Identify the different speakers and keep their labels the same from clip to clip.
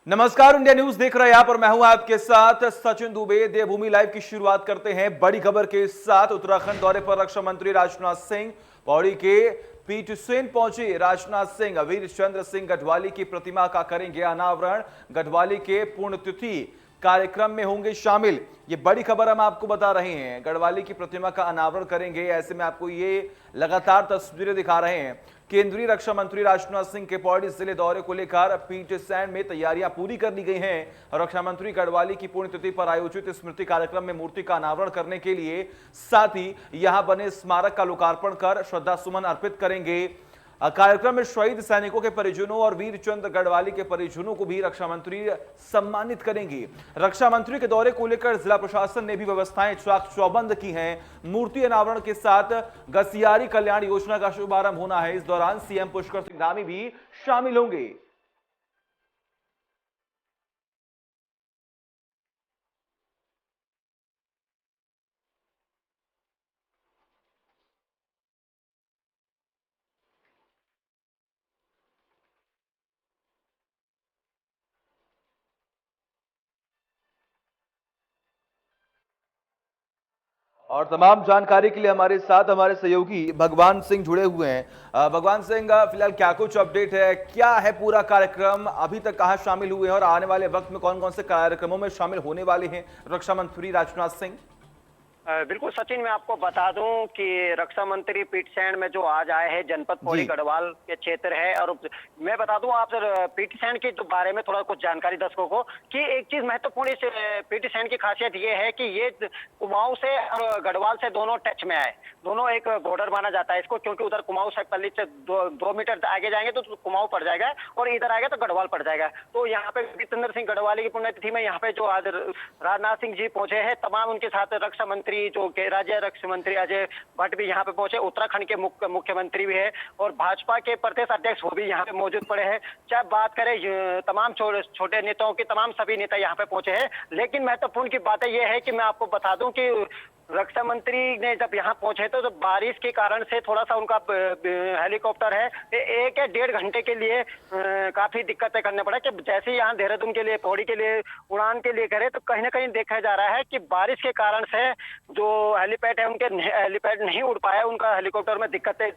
Speaker 1: नमस्कार, India news देख रहे हैं आप और मैं हूं आपके साथ सचिन दुबे। देवभूमि लाइव की शुरुआत करते हैं बड़ी खबर के साथ। उत्तराखंड दौरे पर रक्षा मंत्री राजनाथ सिंह पौड़ी के पीटसेन पहुंचे। राजनाथ सिंह वीर चंद्र सिंह गढ़वाली की प्रतिमा का करेंगे अनावरण। गढ़वाली के पुण्यतिथि कार्यक्रम में होंगे शामिल। ये बड़ी खबर हम आपको बता रहे हैं। गढ़वाली की प्रतिमा का अनावरण करेंगे, ऐसे में आपको ये लगातार तस्वीरें दिखा रहे हैं। केंद्रीय रक्षा मंत्री राजनाथ सिंह के पौड़ी जिले दौरे को लेकर पीटसेन में तैयारियां पूरी कर ली गई हैं। रक्षा मंत्री गढ़वाली की पुण्यतिथि पर आयोजित स्मृति कार्यक्रम में मूर्ति का अनावरण करने के लिए साथ ही यहां बने स्मारक का लोकार्पण कर श्रद्धा सुमन अर्पित करेंगे। कार्यक्रम में शहीद सैनिकों के परिजनों और वीर चंद्र गढ़वाली के परिजनों को भी रक्षा मंत्री सम्मानित करेंगे। रक्षा मंत्री के दौरे को लेकर जिला प्रशासन ने भी व्यवस्थाएं चाक चौबंद की हैं। मूर्ति अनावरण के साथ गसियारी कल्याण योजना का शुभारंभ होना है। इस दौरान सीएम पुष्कर सिंह धामी भी शामिल होंगे। और तमाम जानकारी के लिए हमारे साथ हमारे सहयोगी भगवान सिंह जुड़े हुए हैं। भगवान सिंह, फिलहाल क्या कुछ अपडेट है, क्या है पूरा कार्यक्रम, अभी तक कहां शामिल हुए हैं और आने वाले वक्त में कौन कौन से कार्यक्रमों में शामिल होने वाले हैं रक्षा मंत्री राजनाथ सिंह?
Speaker 2: बिल्कुल सचिन, मैं आपको बता दूं कि रक्षा मंत्री पीटसेन में जो आज आए हैं जनपद पौड़ी
Speaker 1: जी।
Speaker 2: गढ़वाल के क्षेत्र है। और मैं बता दूं आप पीटसेन के जो बारे में थोड़ा कुछ जानकारी दर्शकों को कि एक चीज महत्वपूर्ण इस पीटसेन की खासियत ये है कि ये कुमाऊं से और गढ़वाल से दोनों टच में आए। दोनों एक बॉर्डर माना जाता है इसको, क्योंकि उधर कुमाऊं से पल्ली से 2 मीटर आगे जाएंगे तो कुमाऊं पड़ जाएगा और इधर आएगा तो गढ़वाल पड़ जाएगा। तो यहाँ पे वीरेंद्र सिंह गढ़वाली की पुण्यतिथि में यहाँ पे जो आज राजनाथ सिंह जी पहुंचे हैं, तमाम उनके साथ रक्षा मंत्री जो के राज्य रक्षा मंत्री अजय भट्ट भी यहाँ पे पहुंचे, उत्तराखंड के मुख्यमंत्री भी है और भाजपा के प्रदेश अध्यक्ष वो भी यहाँ पे मौजूद पड़े हैं। चाहे बात करें तमाम छोटे नेताओं की, तमाम सभी नेता यहाँ पे पहुंचे हैं। लेकिन महत्वपूर्ण की बात यह है कि मैं आपको बता दूं कि रक्षा मंत्री ने जब यहाँ पहुंचे तो बारिश के कारण से थोड़ा सा उनका हेलीकॉप्टर है 1 या 1.5 घंटे के लिए काफी दिक्कतें करने पड़ा कि जैसे यहाँ देहरादून के लिए पौड़ी के लिए उड़ान के लिए करे तो कहीं ना कहीं देखा जा रहा है कि बारिश के कारण से जो हेलीपैड है उनके हेलीपैड नहीं उड़ पाया, उनका हेलीकॉप्टर में दिक्कतें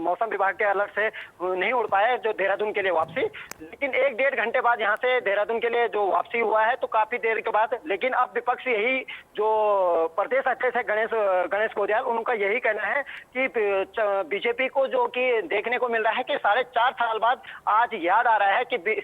Speaker 2: मौसम विभाग के अलर्ट से नहीं उड़ पाया जो देहरादून के लिए वापसी। लेकिन 1-1.5 घंटे बाद यहाँ से देहरादून के लिए जो वापसी हुआ है तो काफी देर के बाद। लेकिन अब विपक्ष यही जो प्रदेश अध्यक्ष है गणेश गोदियाल, उनका यही कहना है कि बीजेपी को जो कि देखने को मिल रहा है कि 4.5 साल बाद आज याद आ रहा है कि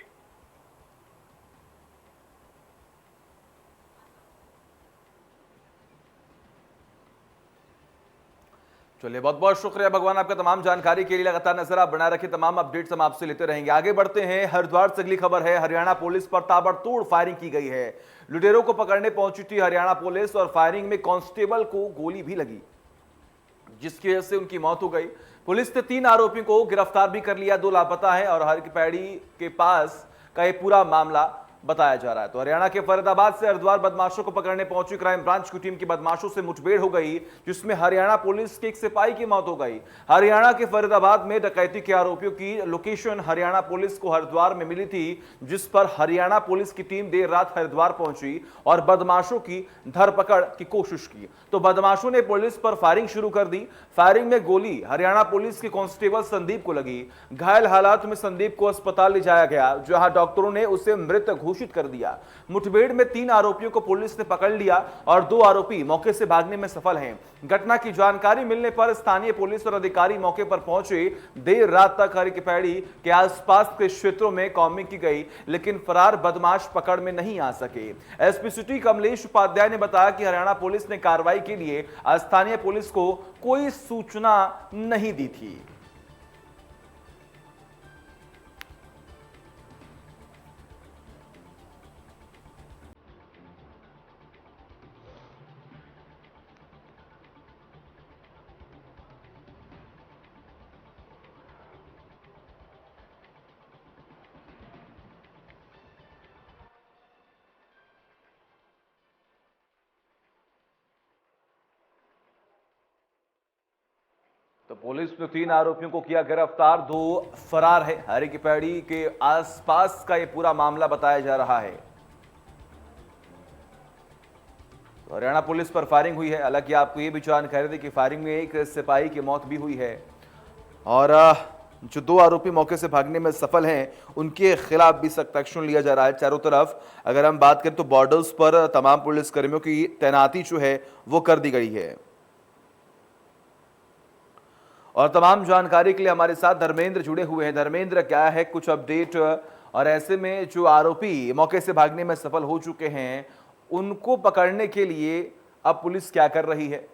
Speaker 1: चलिए, बहुत बहुत शुक्रिया भगवान आपका तमाम जानकारी के लिए। लगातार नजर आप बना रखिए, तमाम अपडेट्स हम आपसे लेते रहेंगे। आगे बढ़ते हैं, हरिद्वार से अगली खबर है। हरियाणा पुलिस पर ताबड़तोड़ फायरिंग की गई है। लुटेरों को पकड़ने पहुंची थी हरियाणा पुलिस और फायरिंग में कांस्टेबल को गोली भी लगी, जिसकी वजह से उनकी मौत हो गई। पुलिस ने 3 आरोपियों को गिरफ्तार भी कर लिया, 2 लापता है और हरकीपैड़ी के पास का ये पूरा मामला बताया जा रहा है। तो हरियाणा के फरीदाबाद से हरिद्वार बदमाशों को पकड़ने पहुंची क्राइम ब्रांच की टीम की बदमाशों से मुठभेड़ हो गई, जिसमें हरियाणा पुलिस के एक सिपाही की मौत हो गई। हरियाणा के फरीदाबाद में डकैती के आरोपियों की लोकेशन हरियाणा पुलिस को हरिद्वार में मिली थी, जिस पर हरियाणा पुलिस की टीम देर रात हरिद्वार पहुंची और बदमाशों की धरपकड़ की कोशिश की। तो बदमाशों ने पुलिस पर फायरिंग शुरू कर दी। फायरिंग में गोली हरियाणा पुलिस के कांस्टेबल संदीप को लगी। घायल हालात में संदीप को अस्पताल ले जाया गया, जहां डॉक्टरों ने उसे मृत घोषित कर दिया। मुठभेड़ में 3 आरोपियों को पुलिस ने पकड़ लिया और 2 आरोपी मौके से भागने में सफल हैं। घटना की जानकारी मिलने पर स्थानीय पुलिस और अधिकारी मौके पर पहुंचे। देर रात तक हरकीपैड़ी के आसपास के क्षेत्रों में कॉम्बिंग की गई, लेकिन फरार बदमाश पकड़ में नहीं आ सके। एसपी सिटी कमलेश उपाध्याय ने बताया कि हरियाणा पुलिस ने कार्रवाई के लिए स्थानीय पुलिस को कोई सूचना नहीं दी थी। तो पुलिस ने 3 आरोपियों को किया गिरफ्तार, 2 फरार है। हरी की पैड़ी के आसपास का ये पूरा मामला बताया जा रहा है। तो हरियाणा पुलिस पर फायरिंग हुई है। हालांकि आपको ये भी जानकारी दी कि फायरिंग में एक सिपाही की मौत भी हुई है और जो 2 आरोपी मौके से भागने में सफल हैं, उनके खिलाफ भी सख्त एक्शन लिया जा रहा है। चारों तरफ अगर हम बात करें तो बॉर्डर्स पर तमाम पुलिसकर्मियों की तैनाती जो है वो कर दी गई है। और तमाम जानकारी के लिए हमारे साथ धर्मेंद्र जुड़े हुए हैं। धर्मेंद्र, क्या है कुछ अपडेट? और ऐसे में जो आरोपी मौके से भागने में सफल हो चुके हैं, उनको पकड़ने के लिए अब पुलिस क्या कर रही है?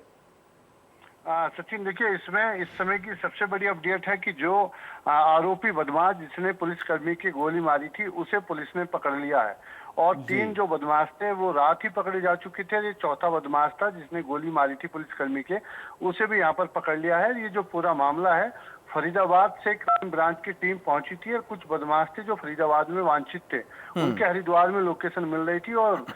Speaker 3: सचिन, देखिए, इसमें इस समय की सबसे बड़ी अपडेट है कि जो आरोपी बदमाश जिसने पुलिसकर्मी की गोली मारी थी, उसे पुलिस ने पकड़ लिया है। और 3 जो बदमाश थे वो रात ही पकड़े जा चुके थे। ये चौथा बदमाश था जिसने गोली मारी थी पुलिसकर्मी के, उसे भी यहाँ पर पकड़ लिया है। ये जो पूरा मामला है, फरीदाबाद से क्राइम ब्रांच की टीम पहुंची थी और कुछ बदमाश थे जो फरीदाबाद में वांछित थे, उनके हरिद्वार में लोकेशन मिल रही थी। और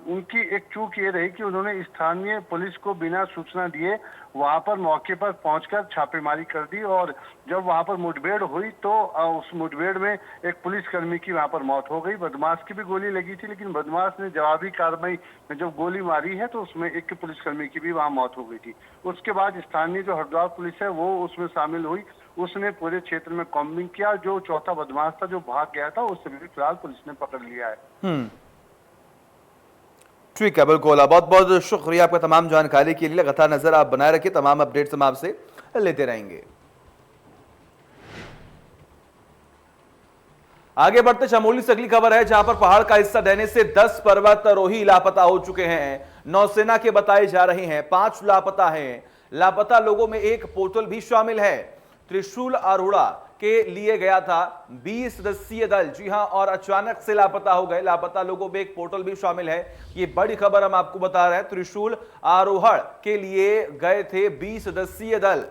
Speaker 3: उनकी एक चूक ये रही कि उन्होंने स्थानीय पुलिस को बिना सूचना दिए वहां पर मौके पर पहुंचकर छापेमारी कर दी। और जब वहां पर मुठभेड़ हुई तो उस मुठभेड़ में एक पुलिसकर्मी की वहां पर मौत हो गई। बदमाश की भी गोली लगी थी, लेकिन बदमाश ने जवाबी कार्रवाई में जब गोली मारी है तो उसमें एक पुलिसकर्मी की भी वहां मौत हो गई थी। उसके बाद स्थानीय जो हरिद्वार पुलिस है वो उसमें शामिल हुई। उसने पूरे क्षेत्र में कॉम्बिंग किया। जो चौथा बदमाश था जो भाग गया था, उसे भी फिलहाल पुलिस ने पकड़ लिया है।
Speaker 1: ठीक है, बिल्कुल। बहुत बहुत शुक्रिया आपका तमाम जानकारी के लिए। लगातार नजर आप बनाए रखिए, तमाम अपडेट्स हम आपसे लेते रहेंगे। आगे बढ़ते चमोली से अगली खबर है, जहां पर पहाड़ का हिस्सा ढहने से 10 पर्वतारोही लापता हो चुके हैं। नौसेना के बताए जा रहे हैं 5 लापता हैं। लापता लोगों में एक पोर्टल भी शामिल है। त्रिशूल आरोड़ा के लिए गया था 20 सदस्यीय दल, जी हां, और अचानक से लापता हो गए। लापता लोगों में एक पोर्टल भी शामिल है। ये बड़ी खबर हम आपको बता रहे हैं। त्रिशूल आरोहण के लिए गए थे 20 सदस्यीय दल।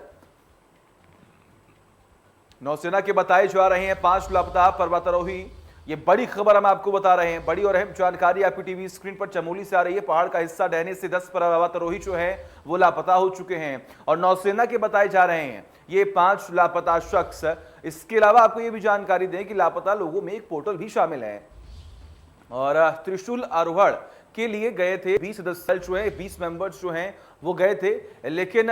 Speaker 1: नौसेना के बताए जा रहे हैं 5 लापता पर्वतारोही। ये बड़ी खबर हम आपको बता रहे हैं। बड़ी और अहम जानकारी आपकी टीवी स्क्रीन पर चमोली से आ रही है। पहाड़ का हिस्सा ढहने से 10 पर्वतारोही जो है वो लापता हो चुके हैं और नौसेना के बताए जा रहे हैं ये 5 लापता शख्स। इसके अलावा आपको ये भी जानकारी दें कि लापता लोगों में एक पोर्टल भी शामिल है और त्रिशूल आरोहण के लिए गए थे 20 सदस्य जो है, 20 मेंबर्स जो हैं वो गए थे, लेकिन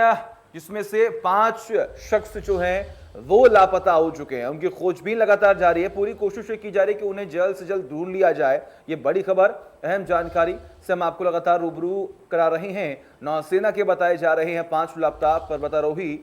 Speaker 1: जिसमें से 5 शख्स जो हैं वो लापता हो चुके हैं। उनकी खोजबीन लगातार जारी है। पूरी कोशिश की जा रही है कि उन्हें जल्द से जल्द ढूंढ लिया जाए। ये बड़ी खबर, अहम जानकारी से हम आपको लगातार रूबरू करा रहे हैं। नौसेना के बताए जा रहे हैं 5 लापता पर्वतारोही।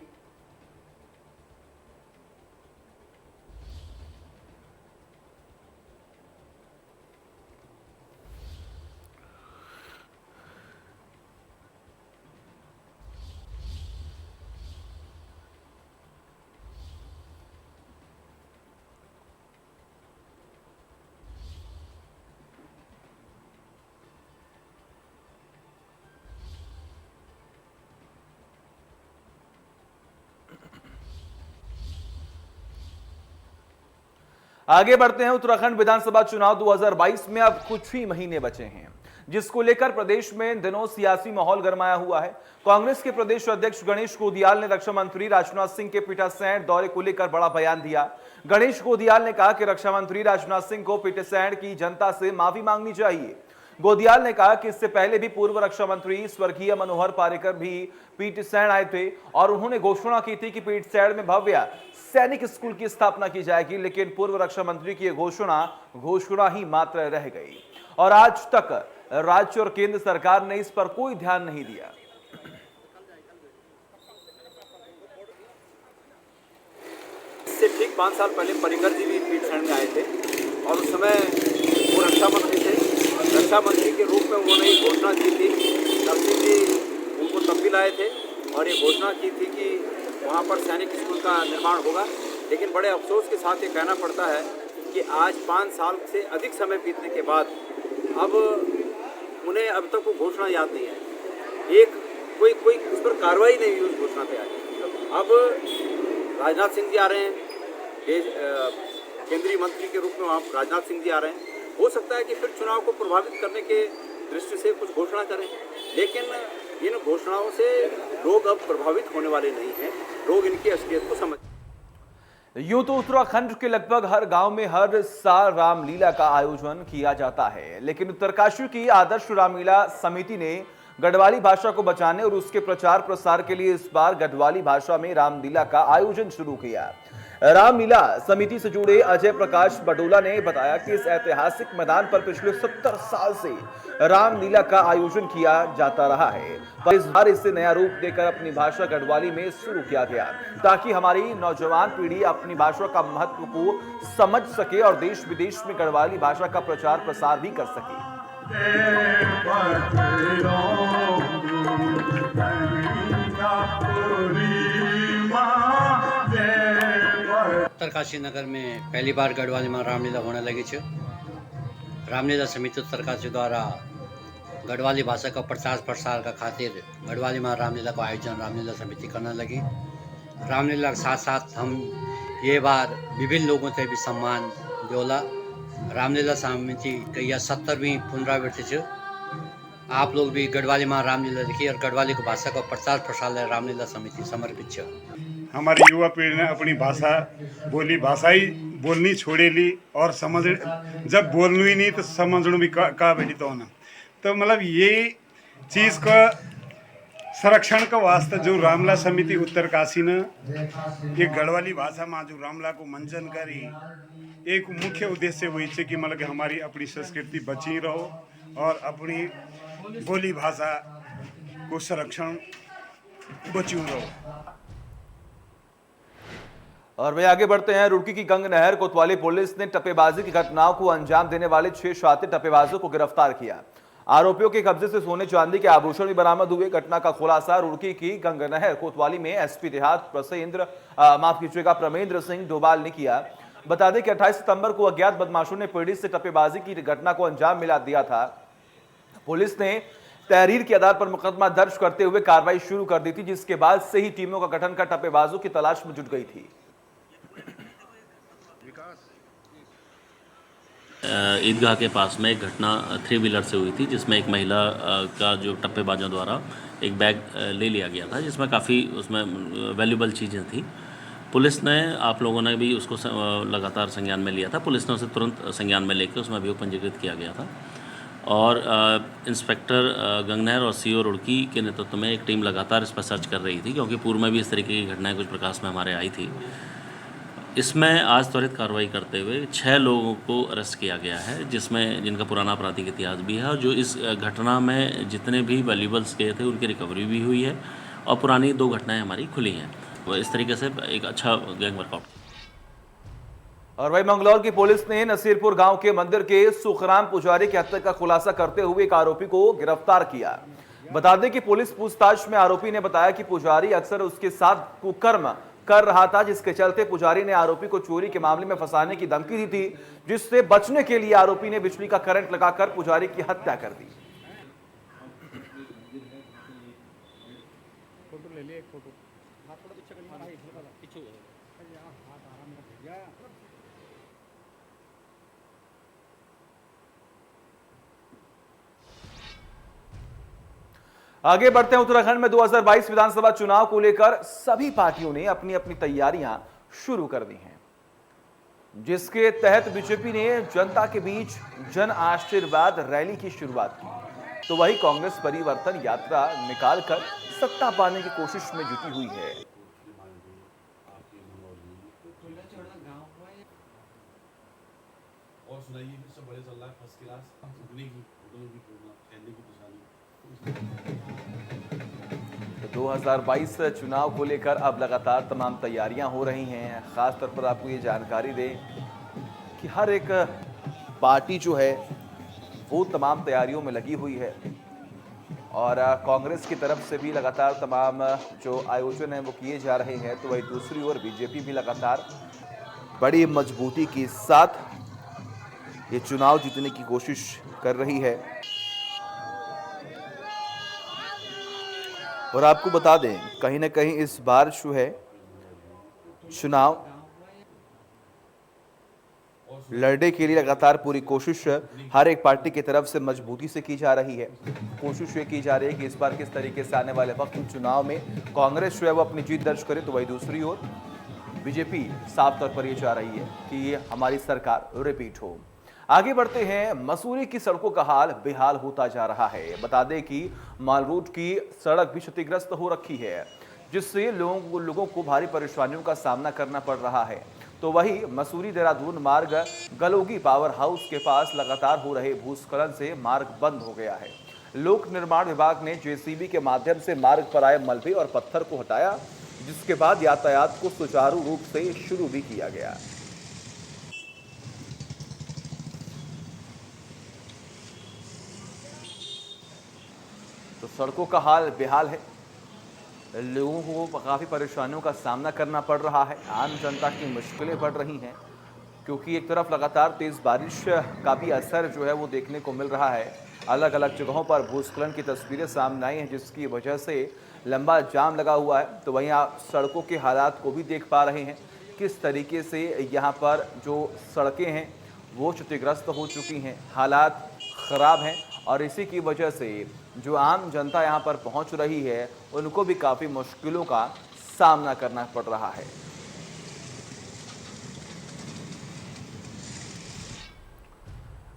Speaker 1: आगे बढ़ते हैं। उत्तराखंड विधानसभा चुनाव 2022 में अब कुछ ही महीने बचे हैं, जिसको लेकर प्रदेश में इन दिनों सियासी माहौल गरमाया हुआ है। कांग्रेस के प्रदेश अध्यक्ष गणेश गोदियाल ने रक्षा मंत्री राजनाथ सिंह के पीटासैंण दौरे को लेकर बड़ा बयान दिया। गणेश गोदियाल ने कहा कि रक्षा मंत्री राजनाथ सिंह को पीटासैंण की जनता से माफी मांगनी चाहिए। गोदियाल ने कहा कि इससे पहले भी पूर्व रक्षा मंत्री स्वर्गीय मनोहर पार्रिकर भी पीटासैंण आए थे और उन्होंने घोषणा की थी कि पीटासैंण में भव्य सैनिक स्कूल की स्थापना की जाएगी, लेकिन पूर्व रक्षा मंत्री की घोषणा ही मात्र रह गई और आज तक राज्य और केंद्र सरकार ने इस पर कोई ध्यान नहीं दिया।
Speaker 4: इससे ठीक 5 साल पहले पर्रिकर जी भी पीटासैंण में आए थे और उस समय वो रक्षा मंत्री थे। रक्षा मंत्री के रूप में उन्होंने एक घोषणा की थी। नरसिंह जी उनको तब भी लाए थे और ये घोषणा की थी कि वहाँ पर सैनिक स्कूल का निर्माण होगा। लेकिन बड़े अफसोस के साथ ये कहना पड़ता है कि आज 5 साल से अधिक समय बीतने के बाद अब उन्हें अब तक वो घोषणा याद नहीं है। एक कोई उस पर कार्रवाई नहीं हुई उस घोषणा पे आज। अब राजनाथ सिंह जी आ रहे हैं, केंद्रीय मंत्री के रूप में वहाँ राजनाथ सिंह जी आ रहे हैं। हो सकता है कि फिर चुनाव को प्रभावित करने के दृष्टि से कुछ घोषणा करें, लेकिन इन घोषणाओं से लोग अब प्रभावित होने वाले नहीं हैं। लोग इनकी असलियत को समझ।
Speaker 1: यूं तो उत्तराखंड के लगभग हर गांव में हर साल रामलीला का आयोजन किया जाता है, लेकिन उत्तरकाशी की आदर्श रामलीला समिति ने गढ़वाली भाषा को बचाने और उसके प्रचार प्रसार के लिए इस बार गढ़वाली भाषा में रामलीला का आयोजन शुरू किया। रामलीला समिति से जुड़े अजय प्रकाश बडोला ने बताया कि इस ऐतिहासिक मैदान पर पिछले 70 साल से रामलीला का आयोजन किया जाता रहा है, पर इस बार इसे नया रूप देकर अपनी भाषा गढ़वाली में शुरू किया गया, ताकि हमारी नौजवान पीढ़ी अपनी भाषा का महत्व को समझ सके और देश विदेश में गढ़वाली भाषा का प्रचार प्रसार भी कर सके।
Speaker 5: उत्तरकाशी नगर में पहली बार गढ़वाली में रामलीला होने लगी है। रामलीला समिति उत्तरकाशी द्वारा गढ़वाली भाषा का प्रचार प्रसार का खातिर गढ़वाली में रामलीला का आयोजन रामलीला समिति करने लगी। रामलीला के साथ साथ हम ये बार विभिन्न लोगों से भी सम्मान जोला। रामलीला समिति की यह 70वीं पुनरावृत्ति है। आप लोग भी गढ़वाली में रामलीला देखिए और गढ़वाली की भाषा का प्रचार प्रसार रामलीला समिति समर्पित है।
Speaker 6: हमारी युवा पीढ़ी ने अपनी भाषा भाषा ही बोलनी छोड़े ली और समझ जब बोलनी ही नहीं तो समझना भी का बेटी तो होना। तो मतलब ये चीज़ का संरक्षण का वास्ते जो रामलीला समिति उत्तरकाशी ने ये गढ़वाली भाषा में जो रामलीला को मंचन करी, एक मुख्य उद्देश्य वही है कि मतलब कि हमारी अपनी संस्कृति बची रहो और अपनी बोली भाषा को संरक्षण बची रहो।
Speaker 1: और वे आगे बढ़ते हैं। रुड़की की गंग नहर कोतवाली पुलिस ने टप्पेबाजी की घटनाओं को अंजाम देने वाले 6 शातिर टप्पेबाजों को गिरफ्तार किया। आरोपियों के कब्जे से सोने चांदी के आभूषण भी बरामद हुए। घटना का खुलासा रुड़की की गंग नहर कोतवाली में एसपी देहात प्रमेंद्र सिंह डोभाल ने किया। बता दें कि 28 सितंबर को अज्ञात बदमाशों ने पीड़ित से टप्पेबाजी की घटना को अंजाम मिला दिया था। पुलिस ने तहरीर के आधार पर मुकदमा दर्ज करते हुए कार्रवाई शुरू कर दी थी, जिसके बाद से ही टीमों का गठन कर टप्पेबाजों की तलाश में जुट गई थी।
Speaker 7: ईदगाह के पास में एक घटना 3 व्हीलर से हुई थी, जिसमें एक महिला का जो टप्पेबाजों द्वारा एक बैग ले लिया गया था, जिसमें काफ़ी उसमें वैल्यूबल चीज़ें थी। पुलिस ने, आप लोगों ने भी उसको लगातार संज्ञान में लिया था। पुलिस ने उसे तुरंत संज्ञान में लेकर उसमें अभियोग पंजीकृत किया गया था और इंस्पेक्टर गंगनहर और सीओ रुड़की के नेतृत्व में एक टीम लगातार इस पर सर्च कर रही थी, क्योंकि पूर्व में भी इस तरीके की घटनाएं कुछ प्रकाश में हमारे आई थी। इसमें आज त्वरित कार्रवाई करते हुए 6 लोगों को अरेस्ट किया गया है, जिनका पुराना आपराधिक इतिहास भी है और जो इस घटना में जितने भी वैल्यूबल्स गए थे उनकी रिकवरी भी हुई है और पुरानी 2 घटनाएं हमारी खुली हैं। वो इस तरीके से एक अच्छा गैंग वर्कआउट।
Speaker 1: और वही मंगलौर की पुलिस ने नसीरपुर गांव के मंदिर के सुखराम पुजारी की हत्या का खुलासा करते हुए एक आरोपी को गिरफ्तार किया। बता दें कि पुलिस पूछताछ में आरोपी ने बताया कि पुजारी अक्सर उसके साथ कुकर्म कर रहा था, जिसके चलते पुजारी ने आरोपी को चोरी के मामले में फंसाने की धमकी दी थी, जिससे बचने के लिए आरोपी ने बिजली का करंट लगाकर पुजारी की हत्या कर दी। आगे बढ़ते हैं। उत्तराखंड में 2022 विधानसभा चुनाव को लेकर सभी पार्टियों ने अपनी अपनी तैयारियां शुरू कर दी हैं, जिसके तहत बीजेपी ने जनता के बीच जन आशीर्वाद रैली की शुरुआत की, तो वही कांग्रेस परिवर्तन यात्रा निकालकर सत्ता पाने की कोशिश में जुटी हुई है।
Speaker 8: और सुनाइए फिर सब बड़े चल रहा है फर्स्ट क्लास उठने की कहने की परेशानी।
Speaker 1: तो 2022 चुनाव को लेकर अब लगातार तमाम तैयारियां हो रही हैं। खास तौर पर आपको ये जानकारी दें कि हर एक पार्टी जो है वो तमाम तैयारियों में लगी हुई है और कांग्रेस की तरफ से भी लगातार तमाम जो आयोजन है वो किए जा रहे हैं, तो वही दूसरी ओर बीजेपी भी लगातार बड़ी मजबूती के साथ ये चुनाव जीतने की कोशिश कर रही है। और आपको बता दें, कहीं ना कहीं इस बार जो है चुनाव लड़ने के लिए लगातार पूरी कोशिश हर एक पार्टी की तरफ से मजबूती से की जा रही है। कोशिश ये की जा रही है कि इस बार किस तरीके से आने वाले वक्त चुनाव में कांग्रेस जो है वो अपनी जीत दर्ज करे, तो वही दूसरी ओर बीजेपी साफ तौर पर ये चाह रही है कि हमारी सरकार रिपीट हो। आगे बढ़ते हैं। मसूरी की सड़कों का हाल बेहाल होता जा रहा है। बता दें कि माल रोड की सड़क भी क्षतिग्रस्त हो रखी है, जिससे लोगों को भारी परेशानियों का सामना करना पड़ रहा है। तो वही मसूरी देहरादून मार्ग गलोगी पावर हाउस के पास लगातार हो रहे भूस्खलन से मार्ग बंद हो गया है। लोक निर्माण विभाग ने जेसीबी के माध्यम से मार्ग पर आए मलबे और पत्थर को हटाया, जिसके बाद यातायात को सुचारू रूप से शुरू भी किया गया। तो सड़कों का हाल बेहाल है, लोगों को काफ़ी परेशानियों का सामना करना पड़ रहा है। आम जनता की मुश्किलें बढ़ रही हैं, क्योंकि एक तरफ लगातार तेज़ बारिश का भी असर जो है वो देखने को मिल रहा है। अलग अलग जगहों पर भूस्खलन की तस्वीरें सामने आई हैं, जिसकी वजह से लंबा जाम लगा हुआ है। तो वहीं आप सड़कों के हालात को भी देख पा रहे हैं, किस तरीके से यहाँ पर जो सड़कें हैं वो क्षतिग्रस्त हो चुकी हैं, हालात ख़राब हैं। और इसी की वजह से जो आम जनता यहाँ पर पहुँच रही है, उनको भी काफ़ी मुश्किलों का सामना करना पड़ रहा है।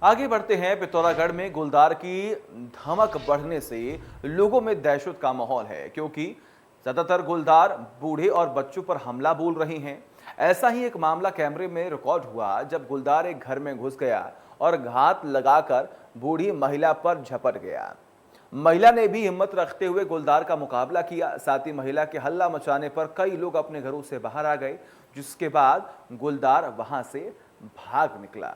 Speaker 1: आगे बढ़ते हैं। पिथौरागढ़ में गुलदार की धमक बढ़ने से लोगों में दहशत का माहौल है, क्योंकि ज्यादातर गुलदार बूढ़े और बच्चों पर हमला बोल रहे हैं। ऐसा ही एक मामला कैमरे में रिकॉर्ड हुआ, जब गुलदार एक घर में घुस गया और घात लगाकर बूढ़ी महिला पर झपट गया। महिला ने भी हिम्मत रखते हुए गुलदार का मुकाबला किया। साथ ही महिला के हल्ला मचाने पर कई लोग अपने घरों से बाहर आ गए, जिसके बाद गुलदार वहां से भाग निकला।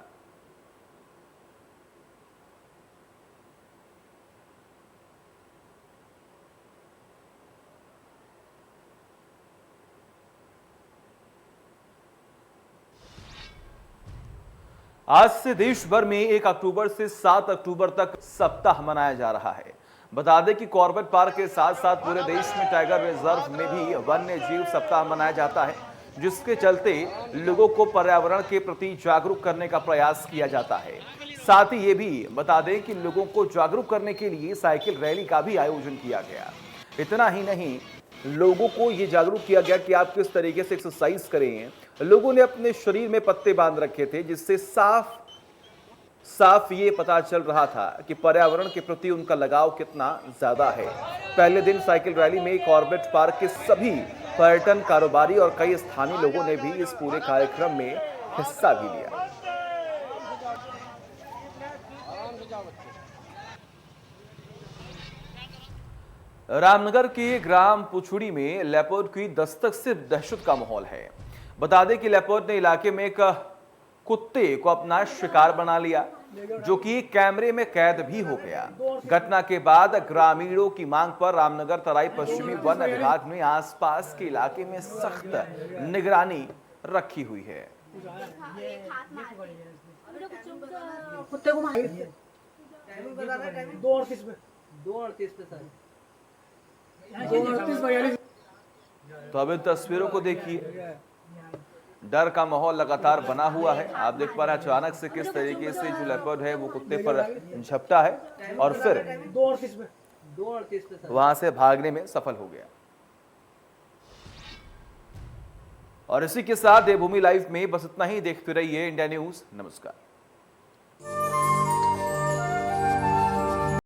Speaker 1: आज से देश भर में 1 अक्टूबर से 7 अक्टूबर तक सप्ताह मनाया जा रहा है। बता दें कि कॉर्बेट पार्क के साथ साथ पूरे देश में टाइगर रिजर्व में भी वन्य जीव सप्ताह मनाया जाता है, जिसके चलते लोगों को पर्यावरण के प्रति जागरूक करने का प्रयास किया जाता है। साथ ही ये भी बता दें कि लोगों को जागरूक करने के लिए साइकिल रैली का भी आयोजन किया गया। इतना ही नहीं, लोगों को ये जागरूक किया गया कि आप किस तरीके से एक्सरसाइज करें। लोगों ने अपने शरीर में पत्ते बांध रखे थे, जिससे साफ ये पता चल रहा था कि पर्यावरण के प्रति उनका लगाव कितना ज्यादा है। पहले दिन साइकिल रैली में कॉर्बेट पार्क के सभी पर्यटन कारोबारी और कई स्थानीय लोगों ने भी इस पूरे कार्यक्रम में हिस्सा भी लिया। रामनगर के ग्राम पुछुड़ी में लेपर्ड की दस्तक से दहशत का माहौल है। बता दें कि लेपर्ड ने इलाके में एक कुत्ते को अपना शिकार बना लिया, जो कि कैमरे में कैद भी हो गया। घटना के बाद ग्रामीणों की मांग पर रामनगर तराई पश्चिमी वन विभाग ने आसपास के इलाके में सख्त निगरानी रखी हुई है। तो अब इन तस्वीरों को देखिए, डर का माहौल लगातार बना हुआ है। आप देख पा रहे हैं अचानक से किस तरीके से जो लेपर्ड है वो कुत्ते पर झपटा है और फिर वहां से भागने में सफल हो गया। और इसी के साथ देवभूमि लाइव में बस इतना ही। देखते रहिए इंडिया न्यूज। नमस्कार।